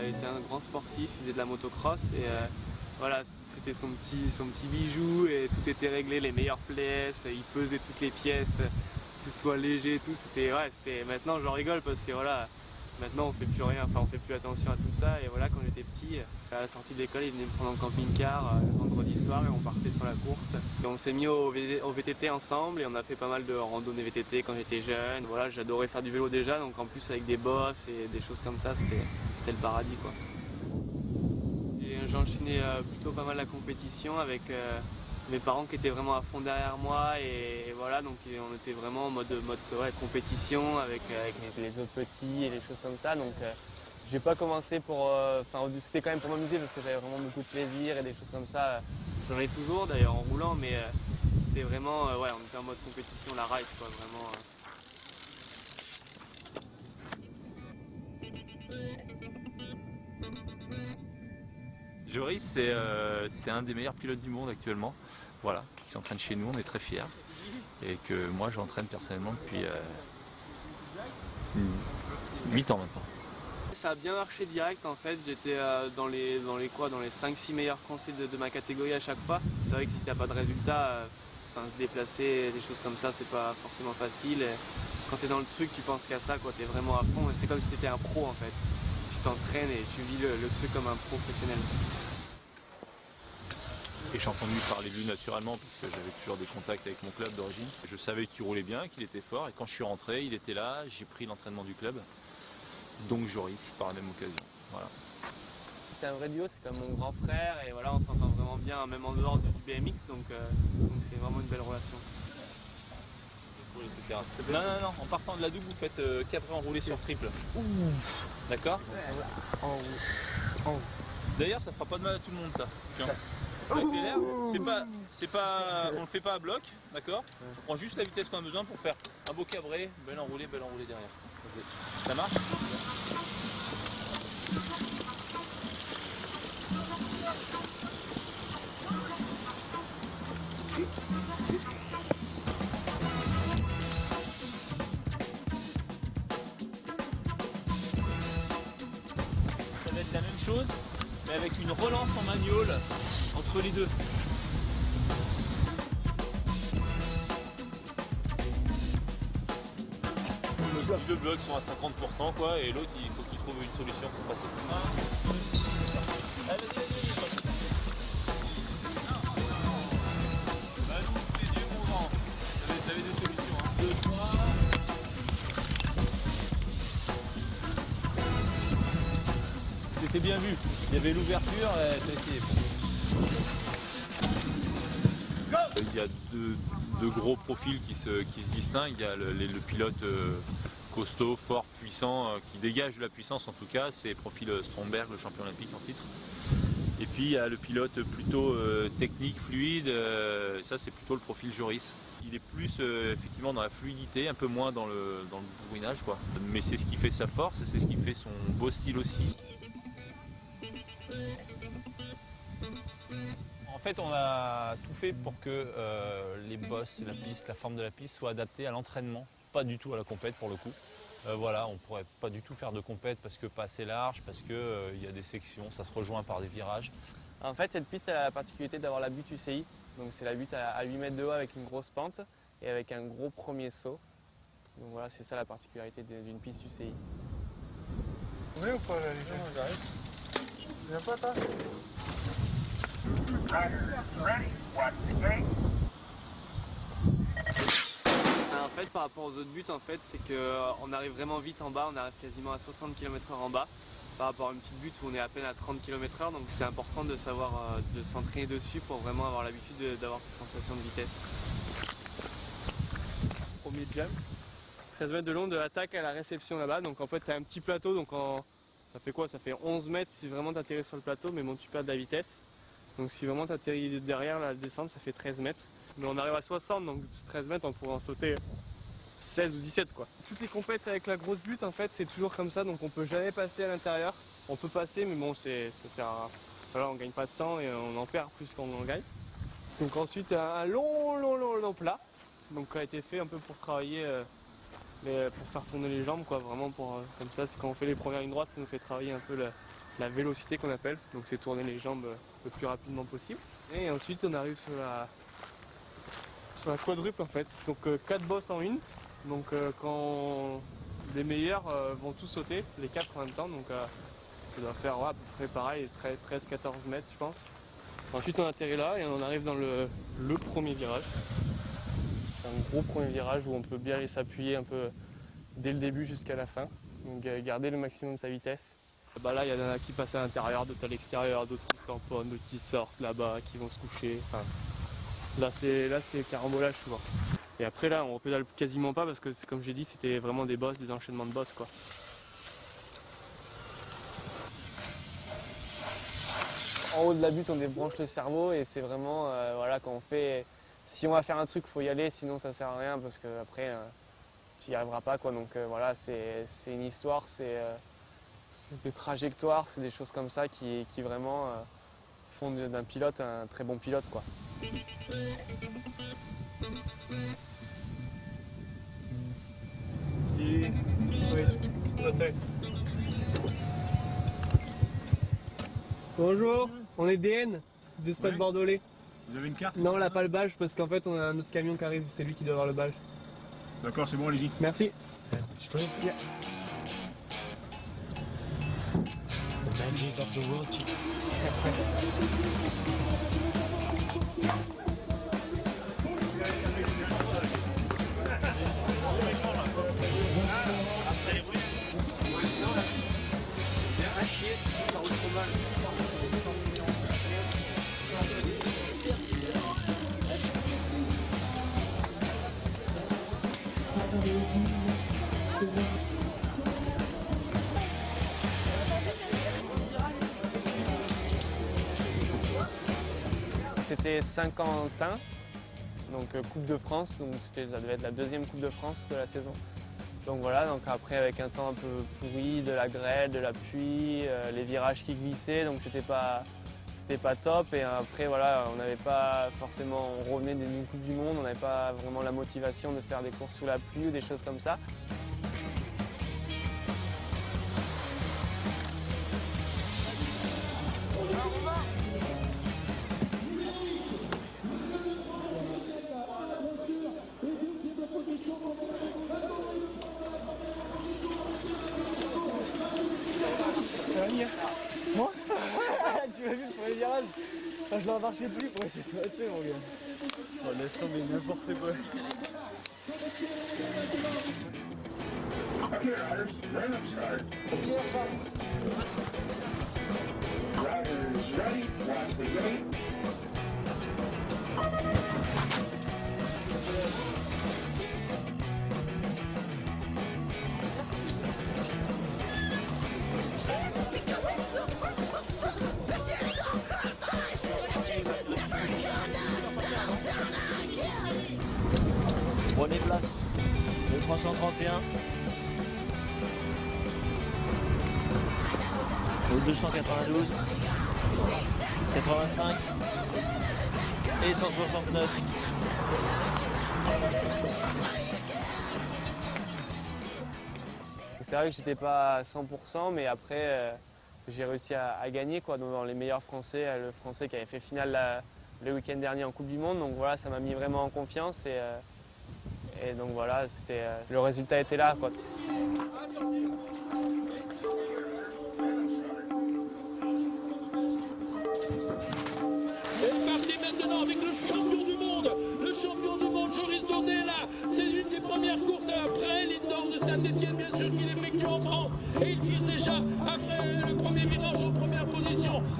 Était un grand sportif, il faisait de la motocross et voilà, c'était son petit bijou et tout était réglé, les meilleures pièces, il pesait toutes les pièces, tout soit léger et tout, c'était maintenant j'en rigole parce que voilà, maintenant on fait plus rien, enfin on fait plus attention à tout ça et voilà, quand j'étais petit, à la sortie de l'école, il venait me prendre en camping-car le vendredi soir et on partait sur la course. Et on s'est mis au VTT ensemble et on a fait pas mal de randonnées VTT quand j'étais jeune. Voilà, j'adorais faire du vélo déjà, donc en plus avec des bosses et des choses comme ça, c'était le paradis quoi. Et j'enchaînais plutôt pas mal la compétition avec mes parents qui étaient vraiment à fond derrière moi et voilà, donc on était vraiment en mode compétition avec les autres petits et les choses comme ça. Donc j'ai pas commencé pour, c'était quand même pour m'amuser parce que j'avais vraiment beaucoup de plaisir et des choses comme ça. J'en ai toujours d'ailleurs en roulant, mais c'était vraiment, on était en mode compétition, la race quoi, vraiment. Joris, c'est un des meilleurs pilotes du monde actuellement, voilà, qui s'entraîne chez nous, on est très fiers. Et que moi j'entraîne personnellement depuis 8 ans maintenant. Ça a bien marché direct en fait, j'étais dans les 5-6 meilleurs français de ma catégorie à chaque fois. C'est vrai que si t'as pas de résultat, se déplacer, des choses comme ça, c'est pas forcément facile. Et quand t'es dans le truc, tu penses qu'à ça, t'es vraiment à fond, et c'est comme si t'étais un pro en fait. Tu t'entraînes et tu vis le truc comme un professionnel. Et j'ai entendu parler de lui naturellement parce que j'avais toujours des contacts avec mon club d'origine. Je savais qu'il roulait bien, qu'il était fort, et quand je suis rentré, il était là, j'ai pris l'entraînement du club. Donc Joris par la même occasion. Voilà. C'est un vrai duo, c'est comme mon grand frère et voilà, on s'entend vraiment bien, même en dehors du BMX, donc c'est vraiment une belle relation. Non, en partant de la double, vous faites cabré enroulé sur triple. D'accord. D'ailleurs, ça fera pas de mal à tout le monde ça. On accélère, on le fait pas à bloc, d'accord. On prend juste la vitesse qu'on a besoin pour faire un beau cabré, belle enroulée derrière. Ça marche? Ça va être la même chose, mais avec une relance en manual entre les deux. Les deux blocs sont à 50% quoi, et l'autre il faut qu'il trouve une solution pour passer. Allez, les yeux mon grand. T'avais des solutions, hein. 2, 3. C'était bien vu, il y avait l'ouverture, il y a deux gros profils qui se distinguent. Il y a le pilote costaud, fort, puissant, qui dégage de la puissance en tout cas, c'est le profil Stromberg, le champion olympique en titre. Et puis il y a le pilote plutôt technique, fluide, ça c'est plutôt le profil Joris. Il est plus effectivement dans la fluidité, un peu moins dans le bourrinage quoi. Mais c'est ce qui fait sa force et c'est ce qui fait son beau style aussi. En fait, on a tout fait pour que les bosses, la piste, la forme de la piste soient adaptées à l'entraînement, pas du tout à la compète pour le coup. Voilà, on ne pourrait pas du tout faire de compète parce que pas assez large, parce qu'il y a des sections, ça se rejoint par des virages. En fait, cette piste elle a la particularité d'avoir la butte UCI, donc c'est la butte à 8 mètres de haut avec une grosse pente et avec un gros premier saut. Donc voilà, c'est ça la particularité d'une piste UCI. Oui ou pas là les gens? J'arrive. Viens pas toi? En fait, par rapport aux autres buts, en fait, c'est qu'on arrive vraiment vite en bas, on arrive quasiment à 60 km/h en bas. par rapport à une petite butte où on est à peine à 30 km/h, donc c'est important de savoir de s'entraîner dessus pour vraiment avoir l'habitude d'avoir ces sensations de vitesse. Premier jump, 13 mètres de long de l'attaque à la réception là-bas, donc en fait tu as un petit plateau, donc ça fait quoi? Ça fait 11 mètres si vraiment tu atterris sur le plateau, mais bon tu perds de la vitesse. Donc si vraiment tu atterris derrière la descente, ça fait 13 mètres. Mais on arrive à 60, donc 13 mètres on pourrait en sauter 16 ou 17 quoi. Toutes les compètes avec la grosse butte en fait c'est toujours comme ça, donc on peut jamais passer à l'intérieur. On peut passer mais bon ça sert à... Voilà, on gagne pas de temps et on en perd plus qu'on en gagne. Donc ensuite un long plat, donc qui a été fait un peu pour travailler, pour faire tourner les jambes quoi, vraiment pour comme ça quand on fait les premières lignes droites ça nous fait travailler un peu la vélocité qu'on appelle, donc c'est tourner les jambes le plus rapidement possible. Et ensuite on arrive sur la quadruple en fait, donc 4 bosses en une. Donc quand les meilleurs vont tous sauter, les 4 en même temps, donc ça doit faire à peu près pareil, 13-14 mètres je pense. Ensuite on atterrit là et on arrive dans le premier virage. Un gros premier virage où on peut bien aller s'appuyer un peu dès le début jusqu'à la fin, donc garder le maximum de sa vitesse. Bah là il y en a qui passent à l'intérieur, d'autres à l'extérieur, d'autres qui se tamponnent, d'autres qui sortent là-bas, qui vont se coucher. Enfin, là c'est carambolage souvent. Et après là on pédale quasiment pas parce que comme j'ai dit c'était vraiment des bosses, des enchaînements de bosses quoi. En haut de la butte on débranche le cerveau et c'est vraiment voilà quand on fait, si on va faire un truc faut y aller sinon ça sert à rien parce que après tu n'y arriveras pas quoi. Donc voilà c'est une histoire, c'est des trajectoires, c'est des choses comme ça qui vraiment font d'un pilote un très bon pilote quoi. Bonjour, on est DN de Stade Bordelais. Vous avez une carte? Non, on n'a pas le badge parce qu'en fait on a un autre camion qui arrive, c'est lui qui doit avoir le badge. D'accord, c'est bon, allez-y. Merci. Straight. Yeah. The magic of the world. C'était Saint-Quentin, donc Coupe de France, donc ça devait être la deuxième Coupe de France de la saison. Donc voilà, donc après avec un temps un peu pourri, de la grêle, de la pluie, les virages qui glissaient, donc c'était pas top. Et après voilà, on n'avait pas forcément, on revenait d'une Coupe du Monde, on n'avait pas vraiment la motivation de faire des courses sous la pluie ou des choses comme ça. Moi tu m'as vu le premier virage? Je l'en marchais plus pour essayer de passer mon gars. Oh, laisse tomber n'importe quoi. Prenez place. Le 331. Le 292. 85. Et 169. C'est vrai que j'étais pas à 100%, mais après j'ai réussi à gagner quoi, dans les meilleurs Français, le Français qui avait fait finale le week-end dernier en Coupe du Monde. Donc voilà, ça m'a mis vraiment en confiance et donc voilà, le résultat était là quoi. C'est parti maintenant avec le champion du monde, Joris Daudet là. C'est l'une des premières courses après l'Indoor de Saint-Etienne, bien sûr, qu'il effectue en France. Et il file déjà après le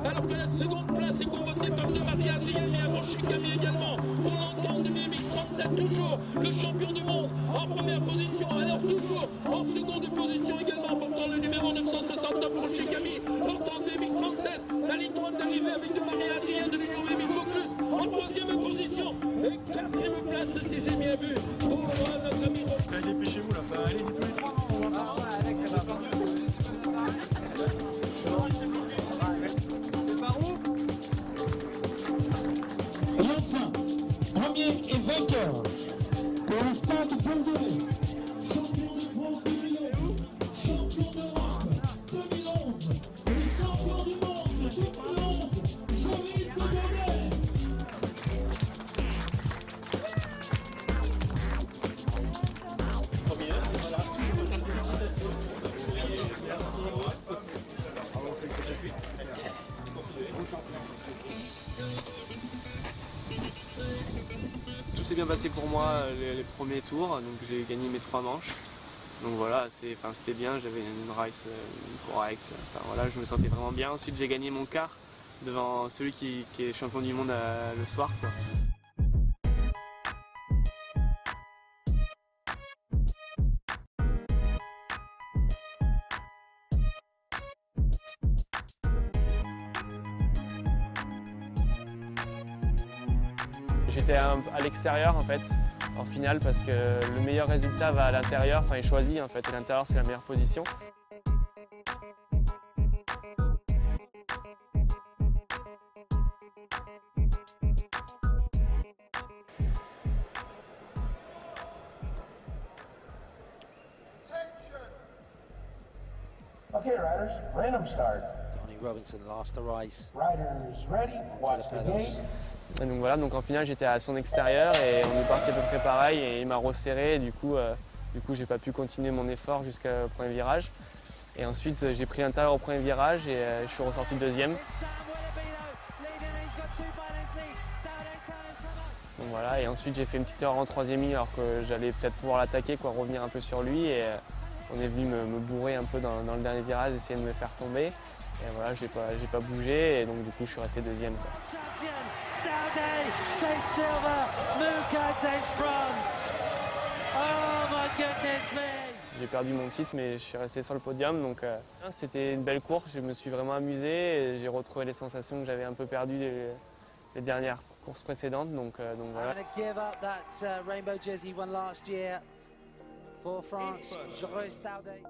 alors que la seconde place est convoquée par de Marie-Adrienne et avant chez Camille également. On l'entend du BMX37 toujours, le champion du monde en première position, alors toujours en seconde position également, portant le numéro 969 pour chez Camille, portant le BMX37, la ligne droite d'arrivée avec de Marie-Adrienne de l'Union BMX Focus en troisième position et quatrième place, si j'ai bien vu, pour notre ami. Allez, dépêchez-vous là, allez-y tous les trois. On va pas. Et enfin, premier et vainqueur pour le stade Bordelais, champion de France 2011, champion d'Europe 2011 et champion du monde 2011, Joris Bordelais. Tout s'est bien passé pour moi les premiers tours, donc j'ai gagné mes 3 manches. Donc voilà, c'était bien, j'avais une race correcte. Enfin, voilà, je me sentais vraiment bien. Ensuite j'ai gagné mon quart devant celui qui est champion du monde le soir, quoi. J'étais à l'extérieur en fait, en finale, parce que le meilleur résultat va à l'intérieur, enfin est choisi en fait, et l'intérieur c'est la meilleure position. Okay, riders, random start. Donnie Robinson lost the race. Riders ready, watch the gate. Et donc voilà, donc en finale j'étais à son extérieur et on est parti à peu près pareil et il m'a resserré et du coup j'ai pas pu continuer mon effort jusqu'au premier virage. Et ensuite j'ai pris l'intérieur au premier virage et je suis ressorti deuxième. Donc voilà, et ensuite j'ai fait une petite erreur en troisième ligne alors que j'allais peut-être pouvoir l'attaquer, quoi, revenir un peu sur lui, et on est venu me bourrer un peu dans le dernier virage, essayer de me faire tomber. Et voilà, j'ai pas bougé et donc du coup je suis resté deuxième, quoi. J'ai perdu mon titre mais je suis resté sur le podium, donc c'était une belle course, je me suis vraiment amusé et j'ai retrouvé les sensations que j'avais un peu perdues les dernières courses précédentes, donc voilà. Give up that rainbow jersey he won last year for France, Joris Daudet.